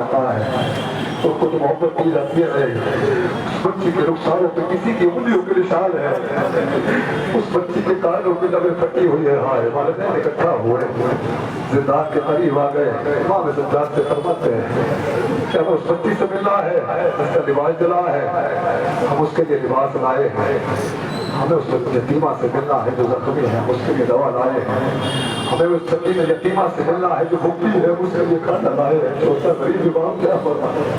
तो कुछ मोहब्बत की जाती है, बच्ची के रुखसारों पे किसी की उंगलियों के निशान है, उस बच्ची के कानों की लबें फटी हुई है। हाय वालिदैन इकट्ठा हुए जिंदान के करीब आ गए। इमाम सज्जाद से फरमाते हैं क्या उस बच्ची से मिलना है, उसका लिबास जला है, हम उसके लिए लिबास लाए हैं। हमें उस यतीमा से मिलना है जो जख्मी है, उसके लिए दवा लाए हैं। हमें उस सकी में यतीमा से मिलना है जो भूखी है, उसके लिए खाना लाए हैं। छोटा गरीब इमाम क्या फरमाते हैं,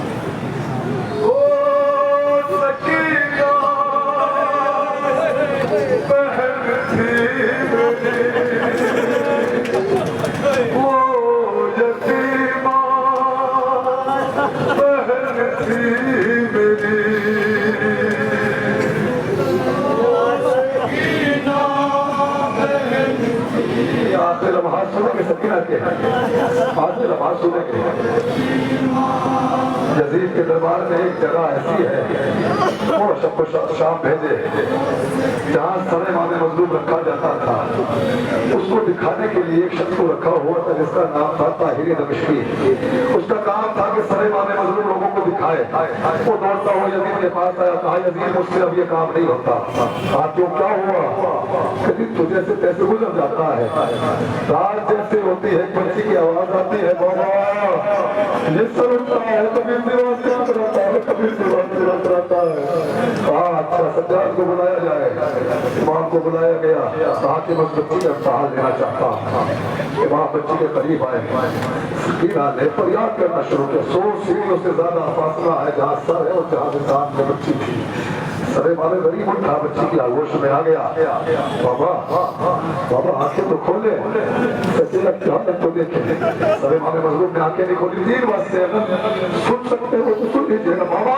आखिर लम्हात सुनेंगे सकीना के, आखिर लम्हात सुनेंगे। यजीद के दरबार में एक जगह ऐसी है, वो सबको शाम भेजे जहाँ सरे माने मजलूम रखा जाता था। उसको दिखाने के लिए एक शख्स को रखा हुआ था जिसका नाम था ताहिर दमिश्की। उसका काम था कि सरे माने मजलूम लोगों को दिखाए। वो दौड़ता हुआ यजीद के पास आया, कहा यजीद मुझसे अब ये काम नहीं होता। आप जो क्या हुआ, कभी तुझे से कैसे गुजर जाता है, रात जैसे होती है पंछी की आवाज आती है, बाबा ये सर उठता है कभी दीवार से रहता है, कभी दीवार से रहता है। अच्छा सज्जाद को बुलाया जाए, इमाम को बुलाया गया, कहा कि बस बच्ची का सहारा लेना चाहता। इमाम बच्ची के करीब आए, सकीना ने फरियाद करना शुरू किया। 100 सीढ़ियों से ज्यादा फासला है जहाँ सर है और जहाँ निशान में बच्ची थी। सरे माने गरीब उठा, बच्ची की आगोश में आ गया। बाबा बाबा आंखें तो खोले, सचेला क्या तो देखे। सरे माने मजलूम ने आंखें नहीं खोली। 3 बात से अगर सुन सकते हो तो सुन लीजिए ना। बाबा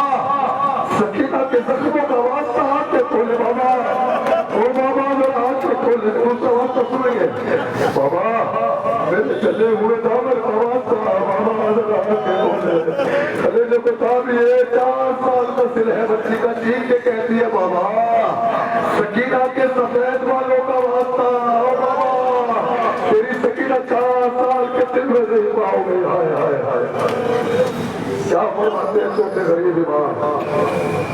सकीना के जख्मों का वास्ता आंखें खोले, बाबा ओ बाबा अगर आंखें खोले दूसरा वास्ता सुनेंगे। बाबा मेरे चले हुए दामन का वास्ता, बाबा अगर आंखें खोले। कलेजे को ताबिए 4 साल का सिल है, बच्ची का चीख के कहती है बाबा सकीना के सफेद वालों का वास्ता, ओ बाबा तेरी सकीना 4 साल के दिल में नहीं पाओगे। हाय हाय हाय क्या फरमाते हैं छोटे गरीब इमाम,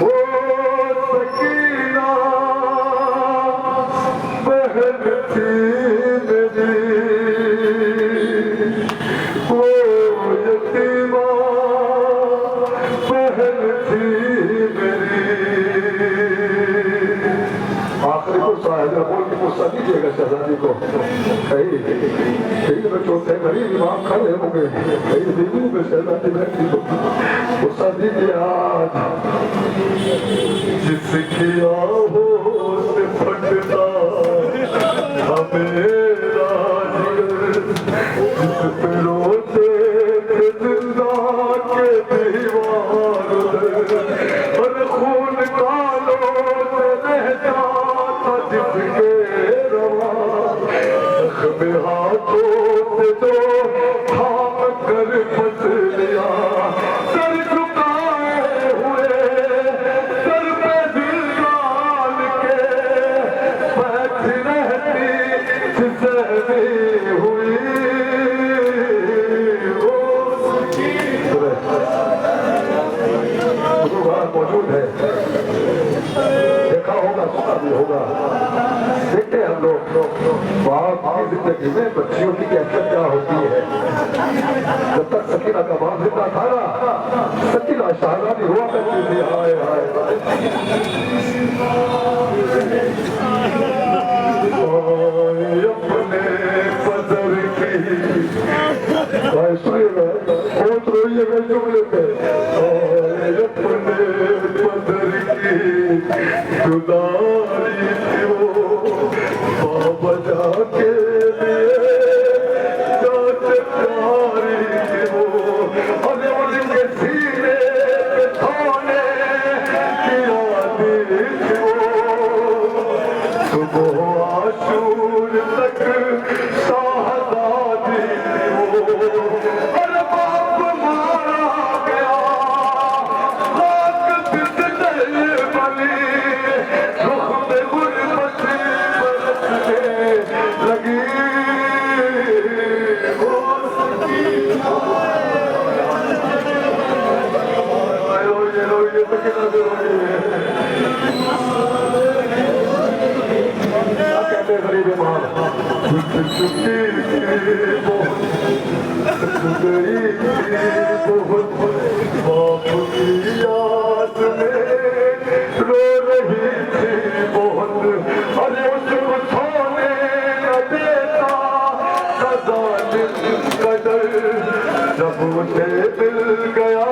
ओ सकीना बहन थी मेरी, ओ यतीमा बहन थी मेरी। आखिरी गुस्सा है जब बोल के गुस्सा दीजिएगा शहजादी को। कहीं में छोटे गरीब इमाम खड़े हो गए, कहीं दीदी में शहजादी बैठी हो, गुस्सा दीजिए आज। जिसकी आहों से फटता हमेरा जिगर, जिस पे रोते थे जिंदा के दीवार, और खून कालों से बह जाता जिसके रवा, जख्म हाथों से तो थाम कर पसलिया, सर झुकाए हुए सर पे दिल डाल के बैठ रहती सहमी हुई। मौजूद है, देखा होगा सुना भी होगा। देखते हम लोग बाप की जिंदगी में बच्चियों की कैफियत क्या होती है। जब तक सकीना का बाप जिंदा था ना, सकीना शहजादी हुआ करती थी। हाय हाय अपने पदर की सुनिएगा, बहुत रोइएगा जुमले पे। अपने पदर की जुदाई थी वो बाबा जाके लिए जाते प्यारी थी वो, और उनके सीने पे थाने की यादी थी वो। सुबह आशूर तक शाहजादी थी वो, और बाप मारा गया खाक बिस्तर बनी, रुख में गुरबत बरसने लगी। के नजर होगी। क्या कहते हैं गरीब माल बाप की याद में रो रही थी बहुत। अरे उसको छोड़ने न देता सदा कदर जब उसे मिल गया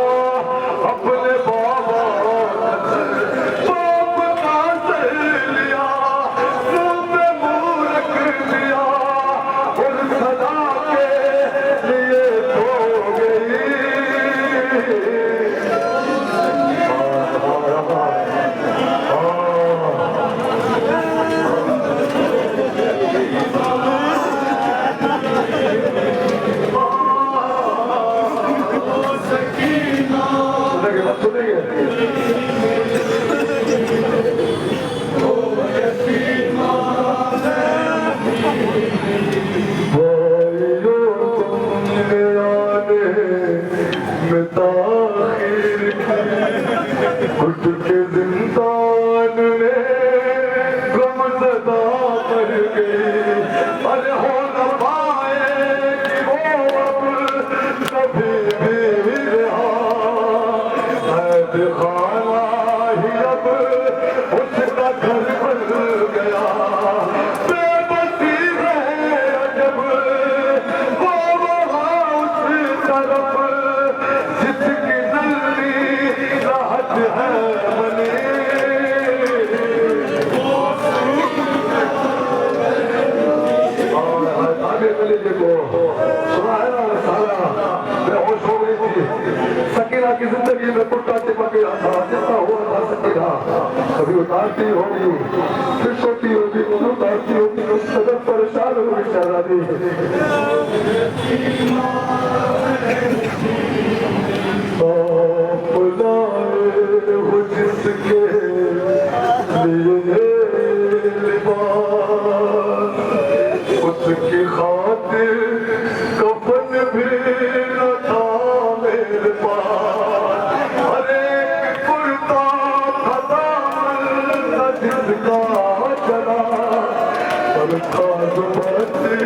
अपने बाबा बाप का सर लिया मुंह में मुंह रख दिया और सदा के लिए सो गई। घुट के जिंदान में गम सदा मर गई। अरे हो न पाएगी वो अब कभी भी रहा है दिखाना ही अब उसका घर बन गया। बेबसी है जब वो वहाँ उस तरफ जिसकी जल्दी राहत है बने। आगे कलीजे को सुना है ना सारा बेहोश हो गई थी। सकीना की जिंदगी में टूटा चिपक गया था जितना हुआ था सकीना कभी उतारती होगी फिर सोती होगी फिर उतारती होगी उस कदर परेशान होगी शहजादी। जिसके लिए लिबास उसकी खातिर कफन भी न था मेरे पास। अरे कुर्ता खदामल जिसका चला सबका जुबाती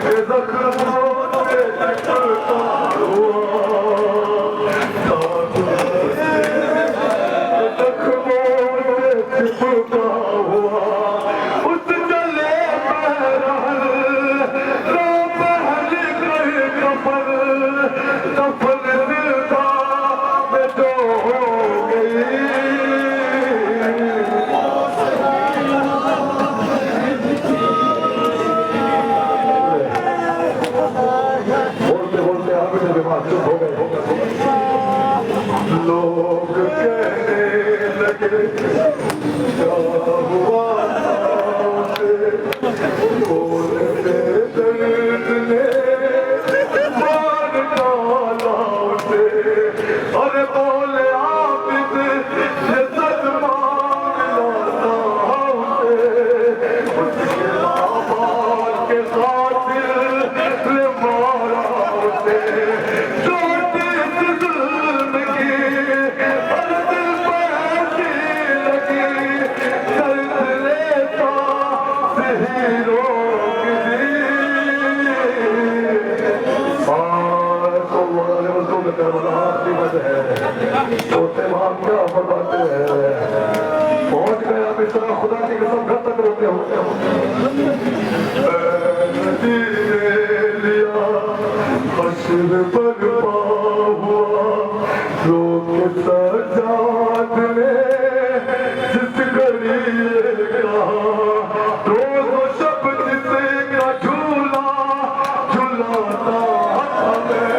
के जख्मों से चिपका हुआ चिपका हुआ उस जले महल रो महल कर कफन कफन दिलदा में जो हो गई। बोलते बोलते आप मेरे दिमाग चुप हो गए। लोग कहने लगे क्या हुआ बोलते दर्द ने मार डाला उसे। अरे बोले आबिद ये सदमा मिलाता उसे उसके बाबा के खातिर ने मारा उसे। छोटी सी जुल्म की हर दिल पर ऐसी लगी दर्द लेता सही रोक दी। की वजह है छोटे माँ क्या फरमाते हैं पहुंच गए अब इस तरह खुदा की कसम घर तक रोते होते लिया हश्र बर्पा हुआ लोग सजाद ने जिस घड़ी कहा रोज शब्द जिसका झूला झुलाता हमें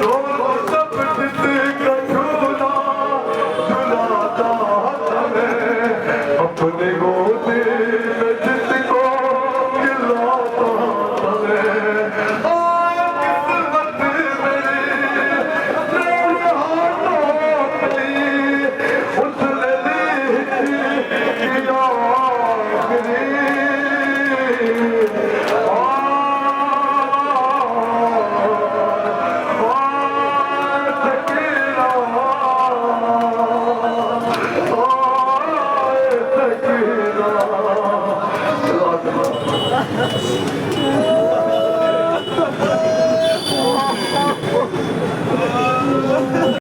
रोज शब्द जिसका झूला झुलाता हमें अपने गोदी में जिसको खिलाता हमें किस्मत में